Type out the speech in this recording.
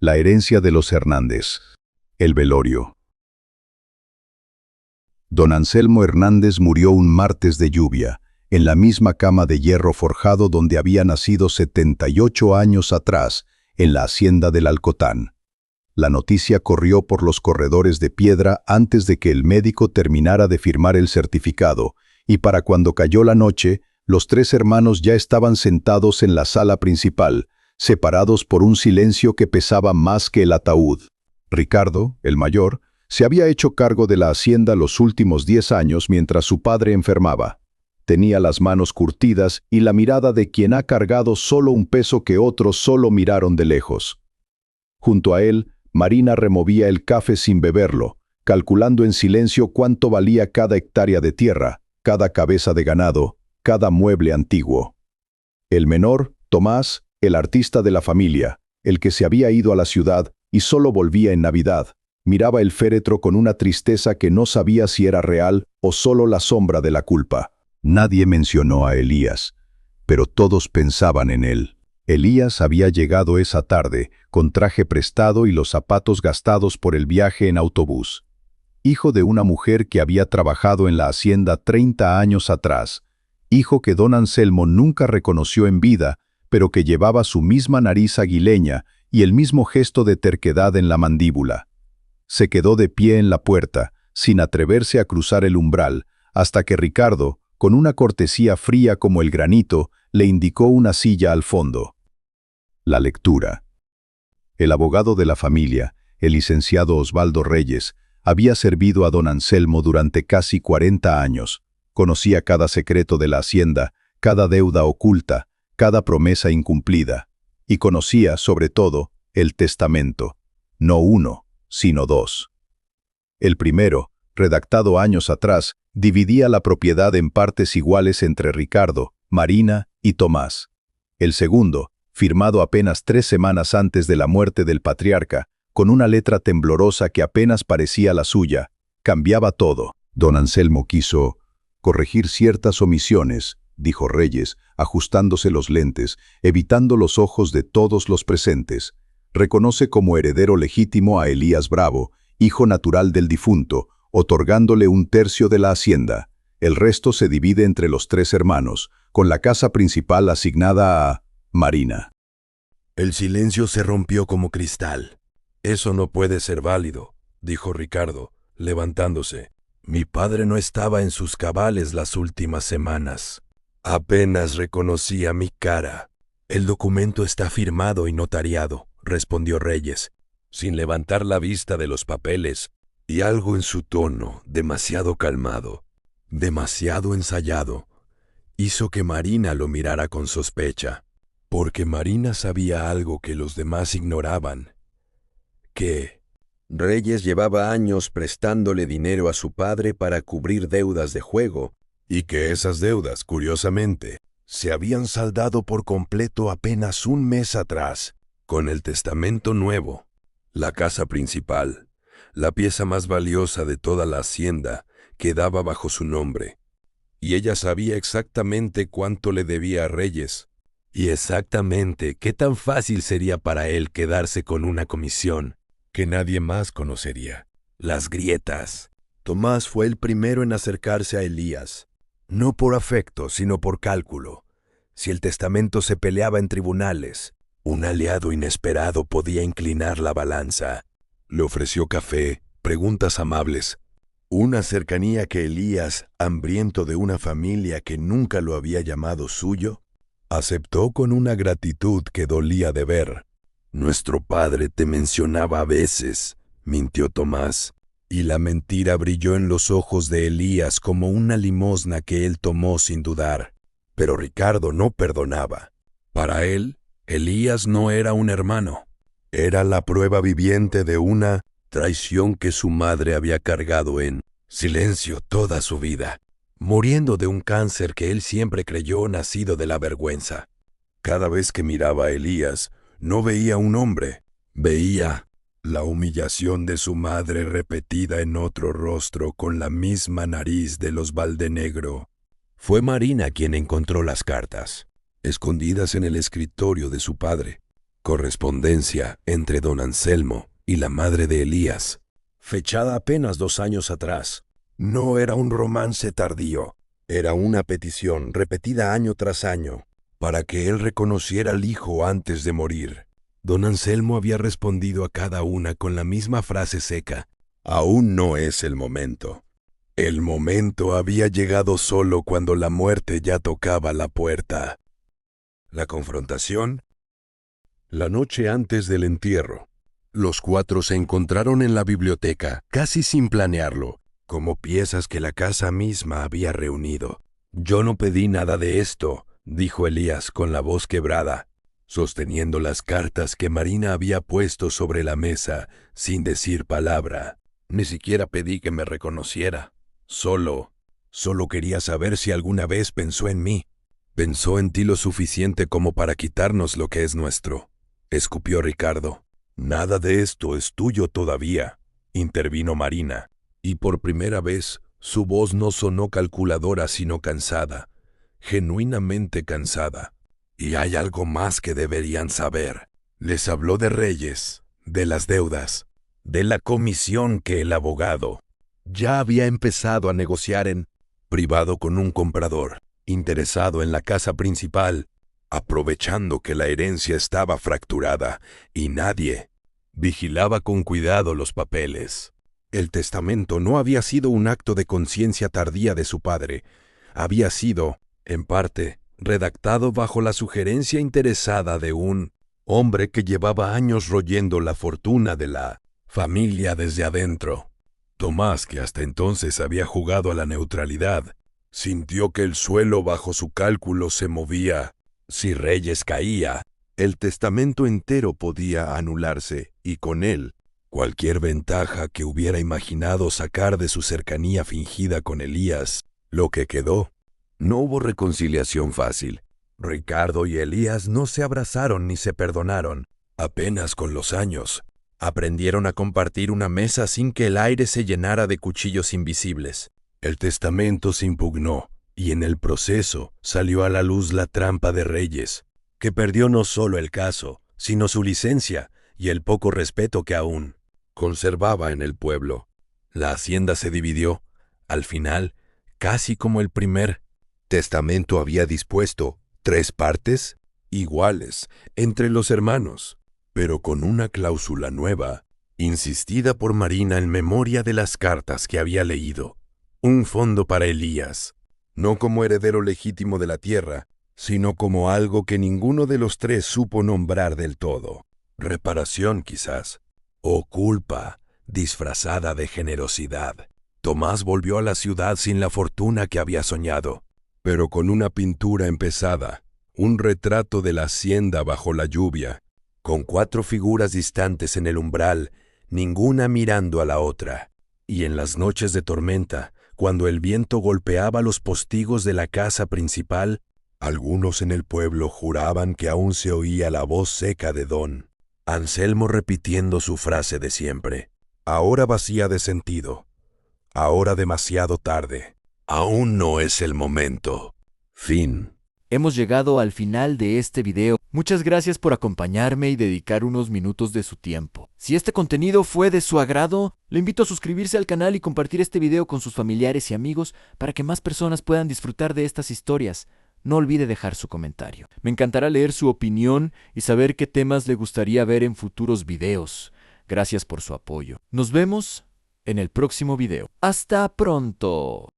La herencia de los Hernández. El velorio. Don Anselmo Hernández murió un martes de lluvia, en la misma cama de hierro forjado donde había nacido 78 años atrás, en la hacienda del Alcotán. La noticia corrió por los corredores de piedra antes de que el médico terminara de firmar el certificado, y para cuando cayó la noche, los tres hermanos ya estaban sentados en la sala principal, separados por un silencio que pesaba más que el ataúd. Ricardo, el mayor, se había hecho cargo de la hacienda los últimos 10 años mientras su padre enfermaba. Tenía las manos curtidas y la mirada de quien ha cargado solo un peso que otros solo miraron de lejos. Junto a él, Marina removía el café sin beberlo, calculando en silencio cuánto valía cada hectárea de tierra, cada cabeza de ganado, cada mueble antiguo. El menor, Tomás, el artista de la familia, el que se había ido a la ciudad y solo volvía en Navidad, miraba el féretro con una tristeza que no sabía si era real o solo la sombra de la culpa. Nadie mencionó a Elías, pero todos pensaban en él. Elías había llegado esa tarde, con traje prestado y los zapatos gastados por el viaje en autobús. Hijo de una mujer que había trabajado en la hacienda 30 años atrás. Hijo que don Anselmo nunca reconoció en vida, pero que llevaba su misma nariz aguileña y el mismo gesto de terquedad en la mandíbula. Se quedó de pie en la puerta, sin atreverse a cruzar el umbral, hasta que Ricardo, con una cortesía fría como el granito, le indicó una silla al fondo. La lectura. El abogado de la familia, el licenciado Osvaldo Reyes, había servido a don Anselmo durante casi 40 años. Conocía cada secreto de la hacienda, cada deuda oculta, cada promesa incumplida. Y conocía, sobre todo, el testamento. No uno, sino dos. El primero, redactado años atrás, dividía la propiedad en partes iguales entre Ricardo, Marina y Tomás. El segundo, firmado apenas 3 semanas antes de la muerte del patriarca, con una letra temblorosa que apenas parecía la suya, cambiaba todo. Don Anselmo quiso corregir ciertas omisiones, dijo Reyes, ajustándose los lentes, evitando los ojos de todos los presentes. Reconoce como heredero legítimo a Elías Bravo, hijo natural del difunto, otorgándole 1/3 de la hacienda. El resto se divide entre los 3 hermanos, con la casa principal asignada a Marina. El silencio se rompió como cristal. «Eso no puede ser válido», dijo Ricardo, levantándose. «Mi padre no estaba en sus cabales las últimas semanas. Apenas reconocía mi cara». «El documento está firmado y notariado», respondió Reyes, sin levantar la vista de los papeles, y algo en su tono, demasiado calmado, demasiado ensayado, hizo que Marina lo mirara con sospecha. Porque Marina sabía algo que los demás ignoraban. Que Reyes llevaba años prestándole dinero a su padre para cubrir deudas de juego, y que esas deudas, curiosamente, se habían saldado por completo apenas un mes atrás, con el testamento nuevo. La casa principal, la pieza más valiosa de toda la hacienda, quedaba bajo su nombre. Y ella sabía exactamente cuánto le debía a Reyes, y exactamente qué tan fácil sería para él quedarse con una comisión que nadie más conocería. Las grietas. Tomás fue el primero en acercarse a Elías, no por afecto, sino por cálculo. Si el testamento se peleaba en tribunales, un aliado inesperado podía inclinar la balanza. Le ofreció café, preguntas amables, una cercanía que Elías, hambriento de una familia que nunca lo había llamado suyo, aceptó con una gratitud que dolía de ver. «Nuestro padre te mencionaba a veces», mintió Tomás, y la mentira brilló en los ojos de Elías como una limosna que él tomó sin dudar. Pero Ricardo no perdonaba. Para él, Elías no era un hermano. Era la prueba viviente de una traición que su madre había cargado en silencio toda su vida, muriendo de un cáncer que él siempre creyó nacido de la vergüenza. Cada vez que miraba a Elías, no veía un hombre, veía la humillación de su madre repetida en otro rostro con la misma nariz de los Valdenegro. Fue Marina quien encontró las cartas, escondidas en el escritorio de su padre. Correspondencia entre don Anselmo y la madre de Elías, fechada apenas 2 años atrás. No era un romance tardío, era una petición repetida año tras año, para que él reconociera al hijo antes de morir. Don Anselmo había respondido a cada una con la misma frase seca: aún no es el momento. El momento había llegado solo cuando la muerte ya tocaba la puerta. La confrontación. La noche antes del entierro, los 4 se encontraron en la biblioteca, casi sin planearlo, como piezas que la casa misma había reunido. «Yo no pedí nada de esto», dijo Elías con la voz quebrada, sosteniendo las cartas que Marina había puesto sobre la mesa sin decir palabra. «Ni siquiera pedí que me reconociera. Solo quería saber si alguna vez pensó en mí. Pensó en ti lo suficiente como para quitarnos lo que es nuestro», escupió Ricardo. «Nada de esto es tuyo todavía», intervino Marina, y por primera vez su voz no sonó calculadora sino cansada, genuinamente cansada. «Y hay algo más que deberían saber». Les habló de Reyes, de las deudas, de la comisión que el abogado ya había empezado a negociar en privado con un comprador interesado en la casa principal, aprovechando que la herencia estaba fracturada y nadie vigilaba con cuidado los papeles. El testamento no había sido un acto de conciencia tardía de su padre, había sido, en parte, redactado bajo la sugerencia interesada de un hombre que llevaba años royendo la fortuna de la familia desde adentro. Tomás, que hasta entonces había jugado a la neutralidad, sintió que el suelo bajo su cálculo se movía. Si Reyes caía, el testamento entero podía anularse y con él cualquier ventaja que hubiera imaginado sacar de su cercanía fingida con Elías. Lo que quedó. No hubo reconciliación fácil. Ricardo y Elías no se abrazaron ni se perdonaron. Apenas con los años aprendieron a compartir una mesa sin que el aire se llenara de cuchillos invisibles. El testamento se impugnó, y en el proceso salió a la luz la trampa de Reyes, que perdió no solo el caso, sino su licencia y el poco respeto que aún conservaba en el pueblo. La hacienda se dividió, al final, casi como el primer testamento había dispuesto, 3 partes iguales entre los hermanos, pero con una cláusula nueva, insistida por Marina en memoria de las cartas que había leído. Un fondo para Elías, no como heredero legítimo de la tierra, sino como algo que ninguno de los 3 supo nombrar del todo. Reparación, quizás, o culpa disfrazada de generosidad. Tomás volvió a la ciudad sin la fortuna que había soñado, pero con una pintura empezada, un retrato de la hacienda bajo la lluvia, con 4 figuras distantes en el umbral, ninguna mirando a la otra. Y en las noches de tormenta, cuando el viento golpeaba los postigos de la casa principal, algunos en el pueblo juraban que aún se oía la voz seca de don Anselmo repitiendo su frase de siempre, ahora vacía de sentido, ahora demasiado tarde, aún no es el momento. Fin. Hemos llegado al final de este video. Muchas gracias por acompañarme y dedicar unos minutos de su tiempo. Si este contenido fue de su agrado, le invito a suscribirse al canal y compartir este video con sus familiares y amigos para que más personas puedan disfrutar de estas historias. No olvide dejar su comentario. Me encantará leer su opinión y saber qué temas le gustaría ver en futuros videos. Gracias por su apoyo. Nos vemos en el próximo video. ¡Hasta pronto!